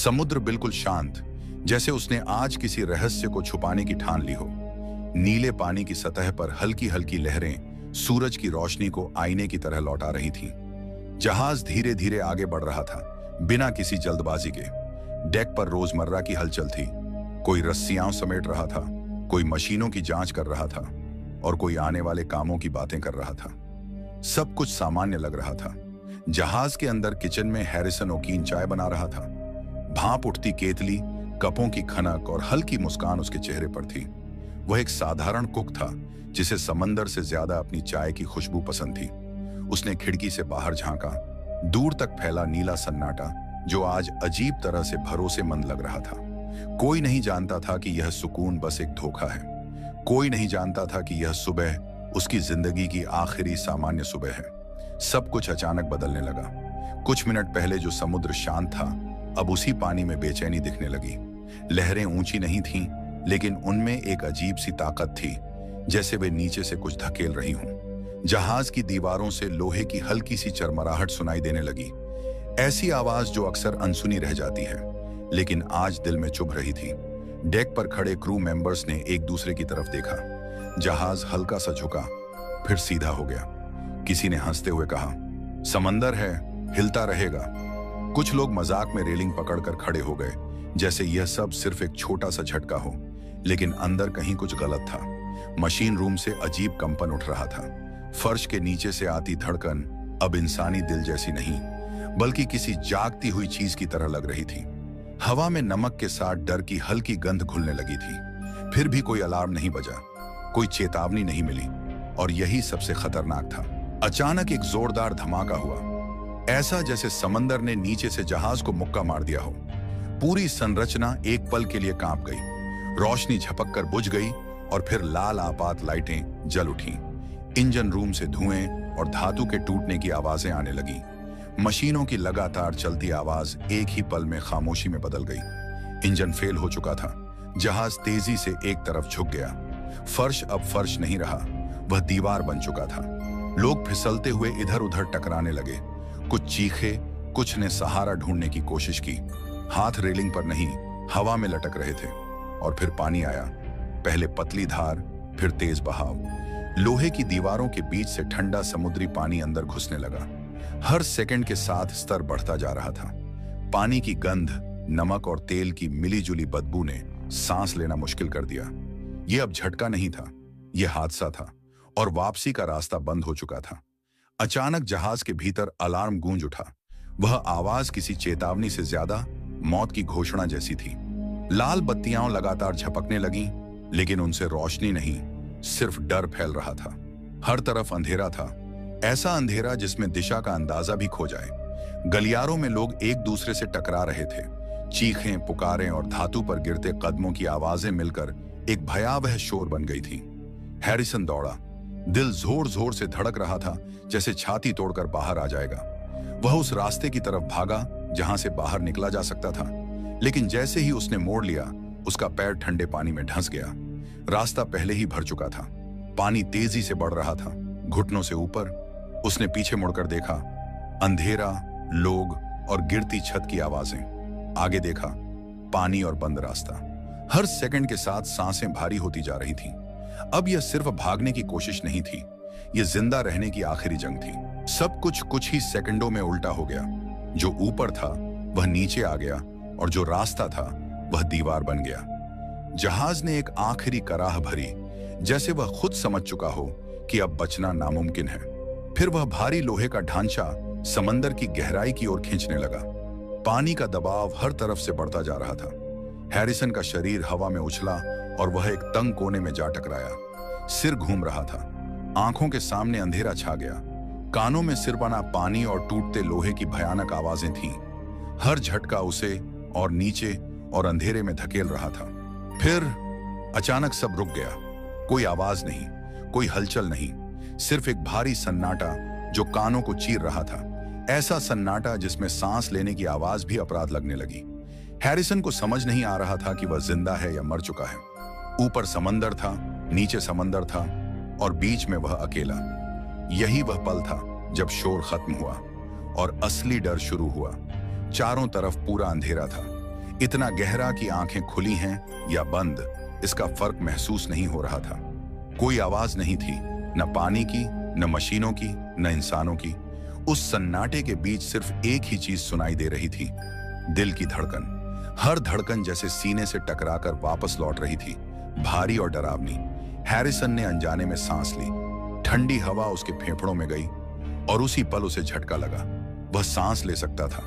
समुद्र बिल्कुल शांत, जैसे उसने आज किसी रहस्य को छुपाने की ठान ली हो। नीले पानी की सतह पर हल्की हल्की लहरें सूरज की रोशनी को आईने की तरह लौटा रही थीं। जहाज धीरे धीरे आगे बढ़ रहा था, बिना किसी जल्दबाजी के। डेक पर रोजमर्रा की हलचल थी। कोई रस्सियां समेट रहा था, कोई मशीनों की जांच कर रहा था और कोई आने वाले कामों की बातें कर रहा था। सब कुछ सामान्य लग रहा था। जहाज के अंदर किचन में हैरिसन ओकीन चाय बना रहा था। भाप उठती केतली, कपों की खनक और हल्की मुस्कान उसके चेहरे पर थी। वह एक साधारण कुक था जिसे समंदर से ज्यादा अपनी चाय की खुशबू पसंद थी। उसने खिड़की से बाहर झांका। दूर तक फैला नीला सन्नाटा जो आज अजीब तरह से भरोसेमंद लग रहा था। कोई नहीं जानता था कि यह सुकून बस एक धोखा है। कोई नहीं जानता था कि यह सुबह उसकी जिंदगी की आखिरी सामान्य सुबह है। सब कुछ अचानक बदलने लगा। कुछ मिनट पहले जो समुद्र शांत था, अब उसी पानी में बेचैनी दिखने लगी। लहरें ऊंची नहीं थीं, लेकिन उनमें एक अजीब सी ताकत थी, जैसे वे नीचे से कुछ धकेल रही हों। जहाज की दीवारों से लोहे की हल्की सी चरमराहट सुनाई देने लगी। ऐसी आवाज जो अक्सर अनसुनी रह जाती है, लेकिन आज दिल में चुभ रही थी। डेक पर खड़े क्रू मेंबर्स ने एक दूसरे की तरफ देखा। जहाज हल्का सा झुका, फिर सीधा हो गया। किसी ने हंसते हुए कहा, समंदर है, हिलता रहेगा। कुछ लोग मजाक में रेलिंग पकड़कर खड़े हो गए, जैसे यह सब सिर्फ एक छोटा सा झटका हो। लेकिन अंदर कहीं कुछ गलत था। मशीन रूम से अजीब कंपन उठ रहा था। फर्श के नीचे से आती धड़कन अब इंसानी दिल जैसी नहीं, बल्कि किसी जागती हुई चीज की तरह लग रही थी। हवा में नमक के साथ डर की हल्की गंध घुलने लगी थी। फिर भी कोई अलार्म नहीं बजा, कोई चेतावनी नहीं मिली, और यही सबसे खतरनाक था। अचानक एक जोरदार धमाका हुआ, ऐसा जैसे समंदर ने नीचे से जहाज को मुक्का मार दिया हो। पूरी संरचना एक पल के लिए कांप गई। रोशनी झपक कर बुझ गई और फिर लाल आपात लाइटें जल उठीं। इंजन रूम से धुएं और धातु के टूटने की आवाजें आने लगी। मशीनों की लगातार चलती आवाज एक ही पल में खामोशी में बदल गई। इंजन फेल हो चुका था। जहाज तेजी से एक तरफ झुक गया। फर्श अब फर्श नहीं रहा, वह दीवार बन चुका था। लोग फिसलते हुए इधर उधर टकराने लगे। कुछ चीखे, कुछ ने सहारा ढूंढने की कोशिश की। हाथ रेलिंग पर नहीं, हवा में लटक रहे थे। और फिर पानी आया। पहले पतली धार, फिर तेज बहाव। लोहे की दीवारों के बीच से ठंडा समुद्री पानी अंदर घुसने लगा। हर सेकंड के साथ स्तर बढ़ता जा रहा था। पानी की गंध, नमक और तेल की मिलीजुली बदबू ने सांस लेना मुश्किल कर दिया। यह अब झटका नहीं था, यह हादसा था, और वापसी का रास्ता बंद हो चुका था। अचानक जहाज के भीतर अलार्म गूंज उठा। वह आवाज किसी चेतावनी से ज्यादा मौत की घोषणा जैसी थी। लाल बत्तियां लगातार झपकने लगीं, लेकिन उनसे रोशनी नहीं, सिर्फ डर फैल रहा था। हर तरफ अंधेरा था, ऐसा अंधेरा जिसमें दिशा का अंदाजा भी खो जाए। गलियारों में लोग एक दूसरे से टकरा रहे थे। चीखें, पुकारें और धातु पर गिरते कदमों की आवाजें मिलकर एक भयावह शोर बन गई थी। हैरिसन दौड़ा। दिल जोर जोर से धड़क रहा था, जैसे छाती तोड़कर बाहर आ जाएगा। वह उस रास्ते की तरफ भागा जहां से बाहर निकला जा सकता था, लेकिन जैसे ही उसने मोड़ लिया, उसका पैर ठंडे पानी में धंस गया। रास्ता पहले ही भर चुका था। पानी तेजी से बढ़ रहा था, घुटनों से ऊपर। उसने पीछे मुड़कर देखा। अंधेरा, लोग और गिरती छत की आवाजें। आगे देखा, पानी और बंद रास्ता। हर सेकंड के साथ सांसें भारी होती जा रही थीं। अब यह सिर्फ भागने की कोशिश नहीं थी, यह जिंदा रहने की आखिरी जंग थी। सब कुछ ही सेकंडों में उल्टा हो गया। जो ऊपर था वह नीचे आ गया, और जो रास्ता था वह दीवार बन गया। जहाज ने एक आखिरी कराह भरी, जैसे वह खुद समझ चुका हो कि अब बचना नामुमकिन है। फिर वह भारी लोहे का ढांचा समंदर की गहराई की ओर खींचने लगा। पानी का दबाव हर तरफ से बढ़ता जा रहा था। हैरिसन का शरीर हवा में उछला और वह एक तंग कोने में जा टकराया। सिर घूम रहा था, आंखों के सामने अंधेरा छा गया। कानों में सिरबना पानी और टूटते लोहे की भयानक आवाजें थीं। हर झटका उसे और नीचे और अंधेरे में धकेल रहा था। फिर अचानक सब रुक गया। कोई आवाज नहीं, कोई हलचल नहीं, सिर्फ एक भारी सन्नाटा जो कानों को चीर रहा था। ऐसा सन्नाटा जिसमें सांस लेने की आवाज भी अपराध लगने लगी। हैरिसन को समझ नहीं आ रहा था कि वह जिंदा है या मर चुका है। ऊपर समंदर था, नीचे समंदर था, और बीच में वह अकेला। यही वह पल था जब शोर खत्म हुआ और असली डर शुरू हुआ। चारों तरफ पूरा अंधेरा था। इतना गहरा कि आंखें खुली हैं या बंद, इसका फर्क महसूस नहीं हो रहा था। कोई आवाज नहीं थी, न पानी की, न मशीनों की, न इंसानों की। उस सन्नाटे के बीच सिर्फ एक ही चीज सुनाई दे रही थी, दिल की धड़कन। हर धड़कन जैसे सीने से टकराकर वापस लौट रही थी, भारी और डरावनी। हैरिसन ने अनजाने में सांस ली। ठंडी हवा उसके फेफड़ों में गई और उसी पल उसे झटका लगा। वह सांस ले सकता था।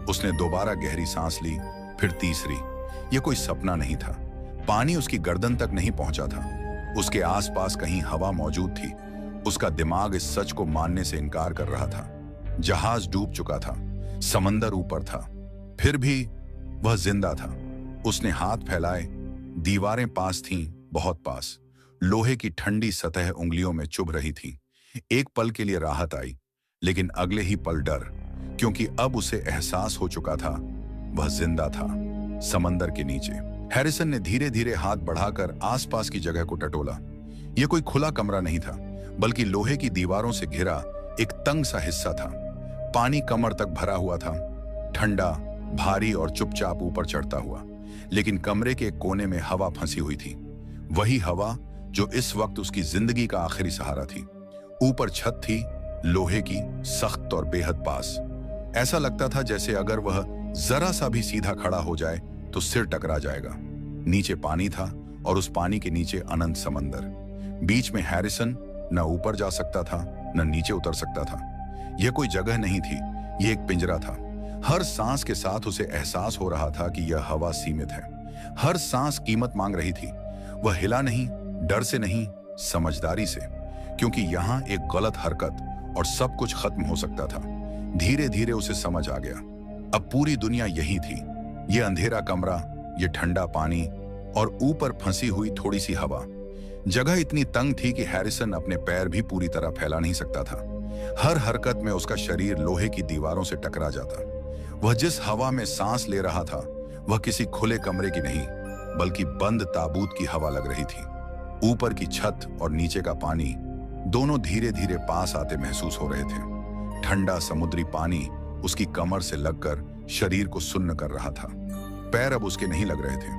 उसने दोबारा गहरी सांस ली, फिर तीसरी। यह कोई सपना नहीं था। पानी उसकी गर्दन तक नहीं पहुंचा था। उसके आसपास कहीं हवा मौजूद थी। उसका दिमाग इस सच को मानने से इनकार कर रहा था। जहाज डूब चुका था, समंदर ऊपर था, फिर भी वह जिंदा था। उसने हाथ फैलाए। दीवारें पास थीं, बहुत पास। लोहे की ठंडी सतह उंगलियों में चुभ रही थी। एक पल के लिए राहत आई, लेकिन अगले ही पल डर, क्योंकि अब उसे एहसास हो चुका था वह जिंदा था, समंदर के नीचे। हैरिसन ने धीरे धीरे हाथ बढ़ाकर आसपास की जगह को टटोला। यह कोई खुला कमरा नहीं था, बल्कि लोहे की दीवारों से घिरा एक तंग सा हिस्सा था। पानी कमर तक भरा हुआ था, ठंडा, भारी और चुपचाप ऊपर चढ़ता हुआ। लेकिन कमरे के एक कोने में हवा फंसी हुई थी, वही हवा जो इस वक्त उसकी जिंदगी का आखिरी सहारा थी। ऊपर छत थी, लोहे की, सख्त और बेहद पास। ऐसा लगता था जैसे अगर वह जरा सा भी सीधा खड़ा हो जाए तो सिर टकरा जाएगा। नीचे पानी था और उस पानी के नीचे अनंत समंदर। बीच में हैरिसन न ऊपर जा सकता था, न नीचे उतर सकता था। यह कोई जगह नहीं थी, यह एक पिंजरा था। हर सांस के साथ उसे एहसास हो रहा था कि यह हवा सीमित है। हर सांस कीमत मांग रही थी। वह हिला नहीं, डर से नहीं, समझदारी से, क्योंकि यहां एक गलत हरकत और सब कुछ खत्म हो सकता था। धीरे धीरे उसे समझ आ गया, अब पूरी दुनिया यही थी। यह अंधेरा कमरा, यह ठंडा पानी और ऊपर फंसी हुई थोड़ी सी हवा। जगह इतनी तंग थी कि हैरिसन अपने पैर भी पूरी तरह फैला नहीं सकता था। हर हरकत में उसका शरीर लोहे की दीवारों से टकरा जाता। वह जिस हवा में सांस ले रहा था, वह किसी खुले कमरे की नहीं, बल्कि बंद ताबूत की हवा लग रही थी। ऊपर की छत और नीचे का पानी दोनों धीरे धीरे पास आते महसूस हो रहे थे। ठंडा समुद्री पानी उसकी कमर से लगकर शरीर को सुन्न कर रहा था। पैर अब उसके नहीं लग रहे थे,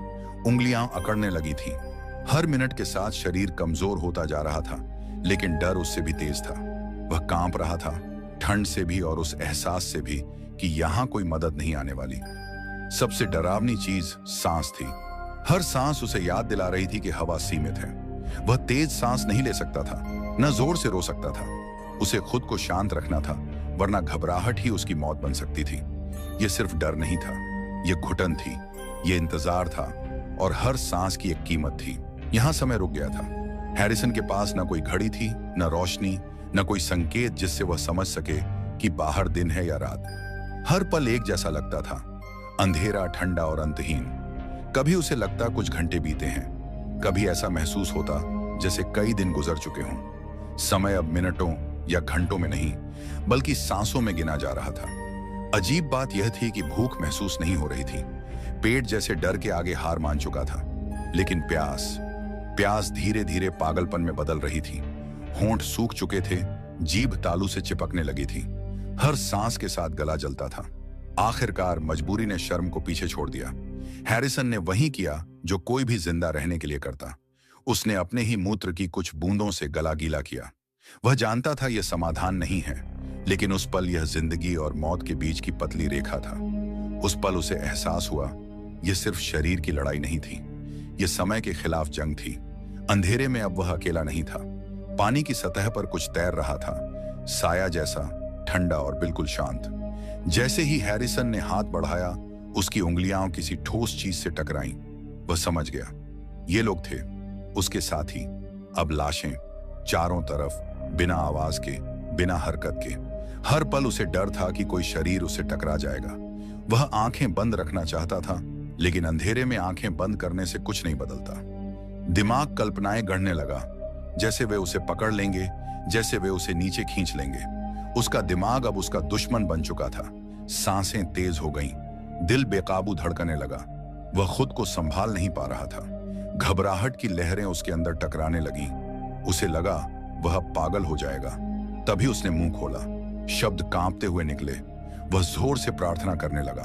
उंगलियां अकड़ने लगी थीं। हर मिनट के साथ शरीर कमजोर होता जा रहा था, लेकिन डर उससे भी तेज था। वह कांप रहा था, ठंड से भी और उस एहसास से भी कि यहां कोई मदद नहीं आने वाली। सबसे डरावनी चीज सांस थी। हर सांस उसे याद दिला रही थी कि हवा सीमित है। वह तेज सांस नहीं ले सकता था, न जोर से रो सकता था। उसे खुद को शांत रखना था, वरना घबराहट ही उसकी मौत बन सकती थी। यह सिर्फ डर नहीं था, यह घुटन थी, यह इंतजार था, और हर सांस की एक कीमत थी। यहां समय रुक गया था। हैरिसन के पास न कोई घड़ी थी, न रोशनी, न कोई संकेत जिससे वह समझ सके कि बाहर दिन है या रात। हर पल एक जैसा लगता था, अंधेरा, ठंडा और अंतहीन। कभी उसे लगता कुछ घंटे बीते हैं, कभी ऐसा महसूस होता जैसे कई दिन गुजर चुके हों। समय अब मिनटों या घंटों में नहीं, बल्कि सांसों में गिना जा रहा था। अजीब बात यह थी कि भूख महसूस नहीं हो रही थी। पेट जैसे डर के आगे हार मान चुका था, लेकिन प्यास धीरे धीरे पागलपन में बदल रही थी। होंठ सूख चुके थे, जीभ तालू से चिपकने लगी थी। हर सांस के साथ गला जलता था। आखिरकार मजबूरी ने शर्म को पीछे छोड़ दिया। हैरिसन ने वही किया जो कोई भी जिंदा रहने के लिए करता। उसने अपने ही मूत्र की कुछ बूंदों से गला गीला किया। वह जानता था यह समाधान नहीं है, लेकिन उस पल यह जिंदगी और मौत के बीच की पतली रेखा था। उस पल उसे एहसास हुआ यह सिर्फ शरीर की लड़ाई नहीं थी, यह समय के खिलाफ जंग थी। अंधेरे में अब वह अकेला नहीं था। पानी की सतह पर कुछ तैर रहा था, साया जैसा, ठंडा और बिल्कुल शांत। जैसे ही हैरिसन ने हाथ बढ़ाया, उसकी उंगलियां किसी ठोस चीज से टकराईं। वह समझ गया, ये लोग थे उसके साथी। अब लाशें चारों तरफ, बिना आवाज के, बिना हरकत के। हर पल उसे डर था कि कोई शरीर उसे टकरा जाएगा। वह आंखें बंद रखना चाहता था, लेकिन अंधेरे में आंखें बंद करने से कुछ नहीं बदलता। दिमाग कल्पनाएं गढ़ने लगा, जैसे वे उसे पकड़ लेंगे, जैसे वे उसे नीचे खींच लेंगे। उसका दिमाग अब उसका दुश्मन बन चुका था। सांसें तेज हो गईं, दिल बेकाबू धड़कने लगा। वह खुद को संभाल नहीं पा रहा था। घबराहट की लहरें उसके अंदर टकराने लगीं। उसे लगा वह अब पागल हो जाएगा। तभी उसने मुंह खोला। शब्द कांपते हुए निकले। वह जोर से प्रार्थना करने लगा,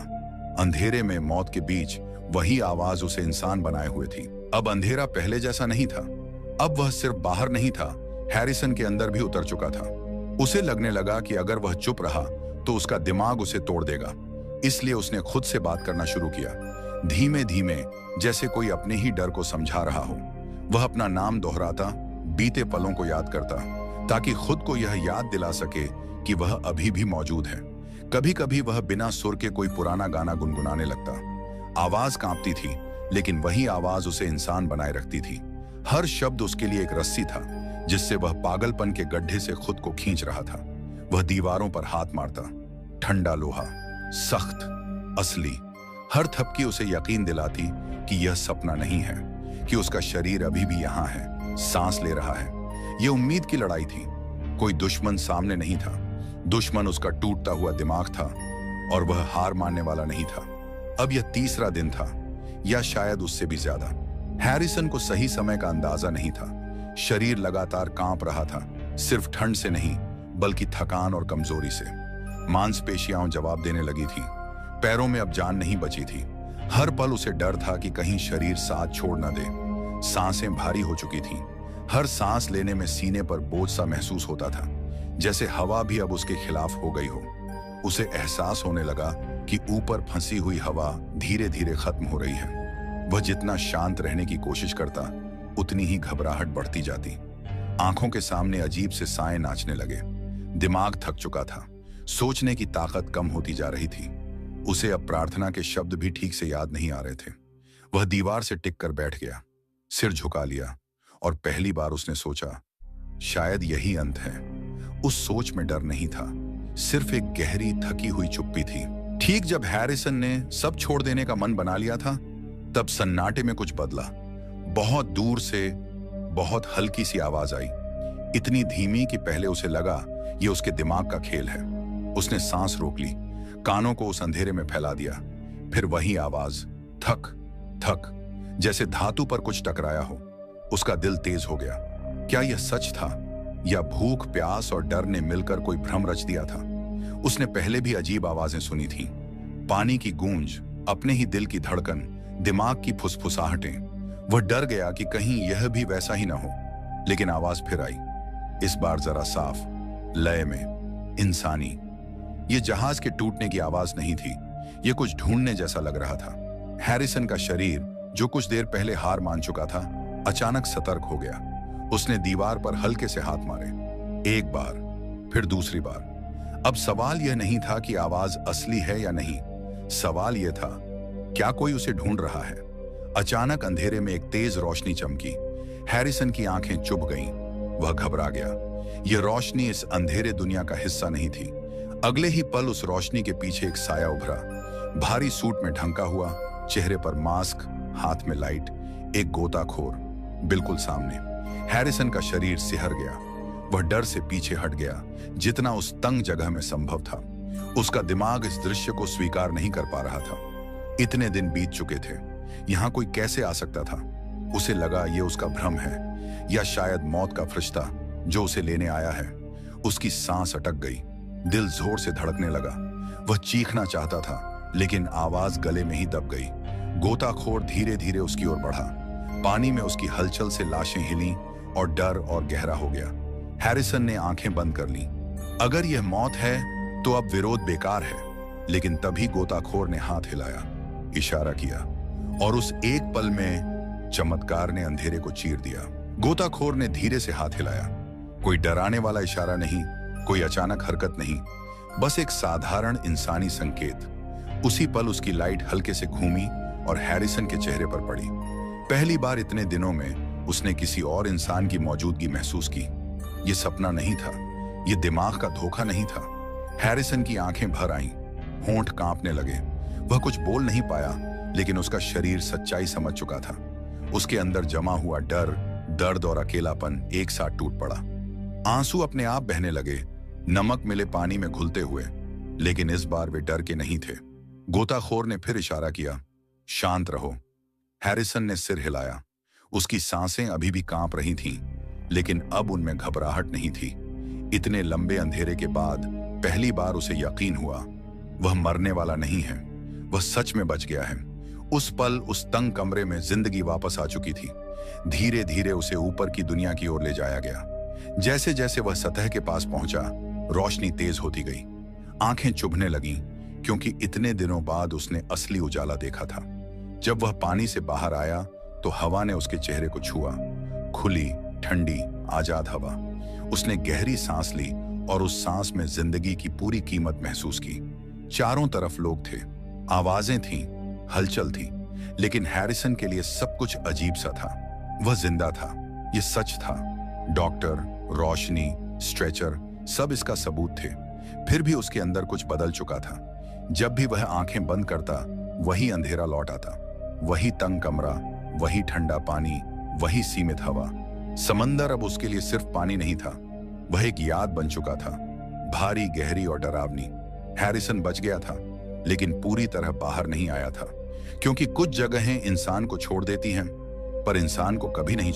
अंधेरे में मौत के बीच वही आवाज उसे इंसान बनाए हुए थी। अब अंधेरा पहले जैसा नहीं था। अब वह सिर्फ बाहर नहीं था, हैरिसन के अंदर भी उतर चुका था। उसे लगने लगा कि अगर वह चुप रहा तो उसका दिमाग उसे तोड़ देगा। इसलिए उसने खुद से बात करना शुरू किया, धीमे धीमे, जैसे कोई अपने ही डर को समझा रहा हो। वह अपना नाम दोहराता, बीते पलों को याद करता, ताकि खुद को यह याद दिला सके कि वह अभी भी मौजूद है। कभी कभी वह बिना सुर के कोई पुराना गाना गुनगुनाने लगता। आवाज कांपती थी, लेकिन वही आवाज उसे इंसान बनाए रखती थी। हर शब्द उसके लिए एक रस्सी था, जिससे वह पागलपन के गड्ढे से खुद को खींच रहा था। वह दीवारों पर हाथ मारता, ठंडा लोहा, सख्त, असली। हर थपकी उसे यकीन दिलाती कि यह सपना नहीं है, कि उसका शरीर अभी भी यहाँ है, सांस ले रहा है। यह उम्मीद की लड़ाई थी। कोई दुश्मन सामने नहीं था। दुश्मन उसका टूटता हुआ दिमाग था, और वह हार मानने वाला नहीं था। अब यह तीसरा दिन था, या शायद उससे भी ज्यादा। हैरिसन को सही समय का अंदाजा नहीं था। शरीर लगातार कांप रहा था, सिर्फ ठंड से नहीं, बल्कि थकान और कमजोरी से। मांसपेशियां जवाब देने लगी थी। पैरों में अब जान नहीं बची थी। हर पल उसे डर था कि कहीं शरीर साथ छोड़ न दे। सांसें भारी हो चुकी थीं। हर सांस लेने में सीने पर बोझ सा महसूस होता था, जैसे हवा भी अब उसके खिलाफ हो गई हो। उसे एहसास होने लगा कि ऊपर फंसी हुई हवा धीरे धीरे खत्म हो रही है। वह जितना शांत रहने की कोशिश करता, उतनी ही घबराहट बढ़ती जाती। आंखों के सामने अजीब से साए नाचने लगे। दिमाग थक चुका था। सोचने की ताकत कम होती जा रही थी। उसे अब प्रार्थना के शब्द भी ठीक से याद नहीं आ रहे थे। वह दीवार से टिक कर बैठ गया, सिर झुका लिया, और पहली बार उसने सोचा, शायद यही अंत है। उस सोच में डर नहीं था, सिर्फ एक गहरी थकी हुई चुप्पी थी। ठीक जब हैरिसन ने सब छोड़ देने का मन बना लिया था, तब सन्नाटे में कुछ बदला। बहुत दूर से बहुत हल्की सी आवाज आई, इतनी धीमी कि पहले उसे लगा यह उसके दिमाग का खेल है। उसने सांस रोक ली, कानों को उस अंधेरे में फैला दिया। फिर वही आवाज, थक थक, जैसे धातु पर कुछ टकराया हो। उसका दिल तेज हो गया। क्या यह सच था, या भूख, प्यास और डर ने मिलकर कोई भ्रम रच दिया था? उसने पहले भी अजीब आवाजें सुनी थीं, पानी की गूंज, अपने ही दिल की धड़कन, दिमाग की फुसफुसाहटें। वह डर गया कि कहीं यह भी वैसा ही ना हो। लेकिन आवाज फिर आई, इस बार जरा साफ, लय में, इंसानी। यह जहाज के टूटने की आवाज नहीं थी, यह कुछ ढूंढने जैसा लग रहा था। हैरिसन का शरीर, जो कुछ देर पहले हार मान चुका था, अचानक सतर्क हो गया। उसने दीवार पर हल्के से हाथ मारे, एक बार, फिर दूसरी बार। अब सवाल यह नहीं था कि आवाज असली है या नहीं। सवाल यह था, क्या कोई उसे ढूंढ रहा है? अचानक अंधेरे में एक तेज रोशनी चमकी। हैरिसन की आंखें चुभ गईं। वह घबरा गया। यह रोशनी इस अंधेरे दुनिया का हिस्सा नहीं थी। अगले ही पल उस रोशनी के पीछे एक साया उभरा, भारी सूट में ढंका हुआ, चेहरे पर मास्क, हाथ में लाइट, एक गोताखोर बिल्कुल सामने। हैरिसन का शरीर सिहर गया। वह डर से पीछे हट गया, जितना उस तंग जगह में संभव था। उसका दिमाग इस दृश्य को स्वीकार नहीं कर पा रहा था। इतने दिन बीत चुके थे, यहां कोई कैसे आ सकता था? उसे लगा यह उसका भ्रम है, या शायद मौत का फरिश्ता जो उसे लेने आया है। उसकी सांस अटक गई, दिल जोर से धड़कने लगा। वह चीखना चाहता था, लेकिन आवाज गले में ही दब गई। गोताखोर धीरे धीरे उसकी ओर बढ़ा। पानी में उसकी हलचल से लाशें हिलीं और डर और गहरा हो गया। हैरिसन ने आंखें बंद कर लीं। अगर यह मौत है तो अब विरोध बेकार है। लेकिन तभी गोताखोर ने हाथ हिलाया, इशारा किया, और उस एक पल में चमत्कार ने अंधेरे को चीर दिया। गोताखोर ने धीरे से हाथ हिलाया। कोई डराने वाला इशारा नहीं, कोई अचानक हरकत नहीं, बस एक साधारण इंसानी संकेत। उसी पल उसकी लाइट हल्के से घूमी और हैरिसन के चेहरे पर पड़ी। पहली बार इतने दिनों में उसने किसी और इंसान की मौजूदगी महसूस की। यह सपना नहीं था, यह दिमाग का धोखा नहीं था। हैरिसन की आंखें भर आईं, होंठ कांपने लगे। वह कुछ बोल नहीं पाया, लेकिन उसका शरीर सच्चाई समझ चुका था। उसके अंदर जमा हुआ डर, दर्द और अकेलापन एक साथ टूट पड़ा। आंसू अपने आप बहने लगे, नमक मिले पानी में घुलते हुए। लेकिन इस बार वे डर के नहीं थे। गोताखोर ने फिर इशारा किया, शांत रहो। हैरिसन ने सिर हिलाया। उसकी सांसें अभी भी कांप रही थीं, लेकिन अब उनमें घबराहट नहीं थी। इतने लंबे अंधेरे के बाद पहली बार उसे यकीन हुआ, वह मरने वाला नहीं है, वह सच में बच गया है। उस पल उस तंग कमरे में जिंदगी वापस आ चुकी थी। धीरे धीरे उसे ऊपर की दुनिया की ओर ले जाया गया। जैसे जैसे वह सतह के पास पहुंचा, रोशनी तेज होती गई। आंखें चुभने लगीं, क्योंकि इतने दिनों बाद उसने असली उजाला देखा था। जब वह पानी से बाहर आया तो हवा ने उसके चेहरे को छुआ। खुली, ठंडी, आजाद हवा। उसने गहरी सांस ली और उस सांस में जिंदगी की पूरी कीमत महसूस की। चारों तरफ लोग थे, आवाजें थीं, हलचल थी, लेकिन हैरिसन के लिए सब कुछ अजीब सा था। वह जिंदा था, ये सच था। डॉक्टर, रोशनी, स्ट्रेचर, सब इसका सबूत थे। फिर भी उसके अंदर कुछ बदल चुका था। जब भी वह आंखें बंद करता, वही अंधेरा लौट आता। वही तंग कमरा, वही ठंडा पानी, वही सीमित हवा। समंदर अब उसके लिए सिर्फ पानी नहीं था, वह एक याद बन चुका था, भारी, गहरी और डरावनी। हैरिसन बच गया था, लेकिन पूरी तरह बाहर नहीं आया था, क्योंकि कुछ जगहें इंसान को छोड़ देती हैं, पर इंसान को कभी नहीं